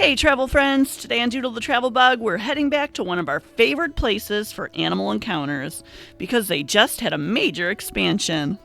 Hey travel friends, today on Doodle the Travel Bug, we're heading back to one of our favorite places for animal encounters, because they just had a major expansion.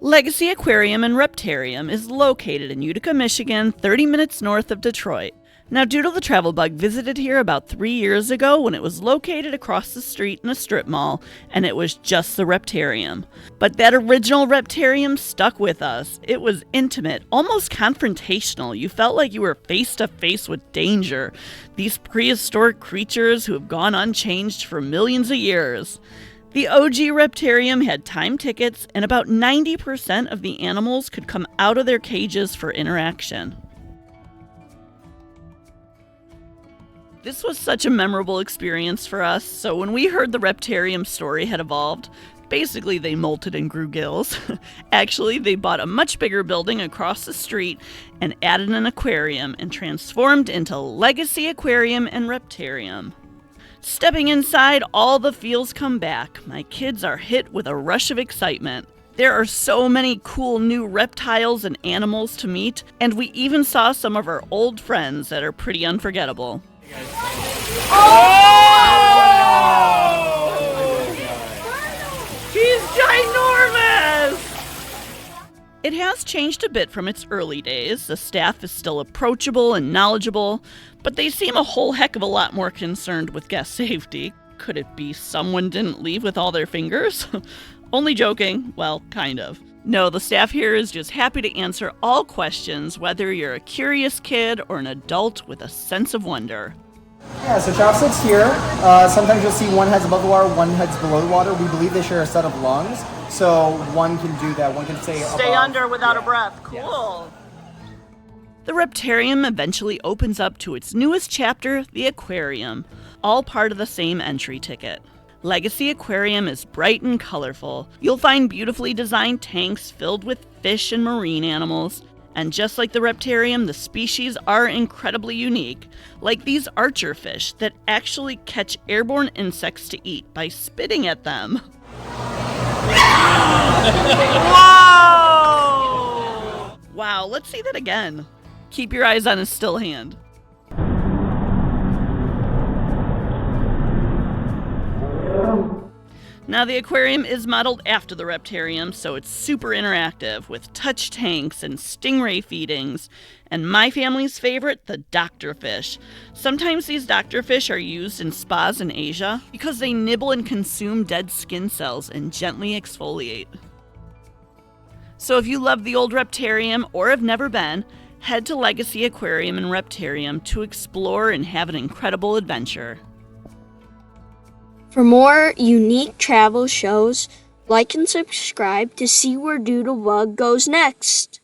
LegaSea Aquarium and Reptarium is located in Utica, Michigan, 30 minutes north of Detroit. Now, Doodle the Travel Bug visited here about 3 years ago when it was located across the street in a strip mall, and it was just the Reptarium. But that original Reptarium stuck with us. It was intimate, almost confrontational. You felt like you were face to face with danger. These prehistoric creatures who have gone unchanged for millions of years. The OG Reptarium had time tickets, and about 90% of the animals could come out of their cages for interaction. This was such a memorable experience for us, so when we heard the Reptarium story had evolved, basically they molted and grew gills. Actually, they bought a much bigger building across the street and added an aquarium and transformed into LegaSea Aquarium and Reptarium. Stepping inside, all the feels come back. My kids are hit with a rush of excitement. There are so many cool new reptiles and animals to meet, and we even saw some of our old friends that are pretty unforgettable. Oh! He's ginormous! It has changed a bit from its early days. The staff is still approachable and knowledgeable, but they seem a whole heck of a lot more concerned with guest safety. Could it be someone didn't leave with all their fingers? Only joking. Well, kind of. No, the staff here is just happy to answer all questions, whether you're a curious kid or an adult with a sense of wonder. Yeah, so chopsticks here. Sometimes you'll see one head's above the water, one head's below the water. We believe they share a set of lungs, so one can do that. One can stay above. Under without a breath. Cool. Yeah. The Reptarium eventually opens up to its newest chapter, the aquarium, all part of the same entry ticket. LegaSea Aquarium is bright and colorful. You'll find beautifully designed tanks filled with fish and marine animals. And just like the Reptarium, the species are incredibly unique, like these archerfish that actually catch airborne insects to eat by spitting at them. Whoa! Wow, let's see that again. Keep your eyes on his still hand. Now, the aquarium is modeled after the Reptarium, so it's super interactive with touch tanks and stingray feedings, and my family's favorite, the doctorfish. Sometimes these doctorfish are used in spas in Asia because they nibble and consume dead skin cells and gently exfoliate. So if you love the old Reptarium or have never been, head to LegaSea Aquarium and Reptarium to explore and have an incredible adventure. For more unique travel shows, like and subscribe to see where Doodlebug goes next.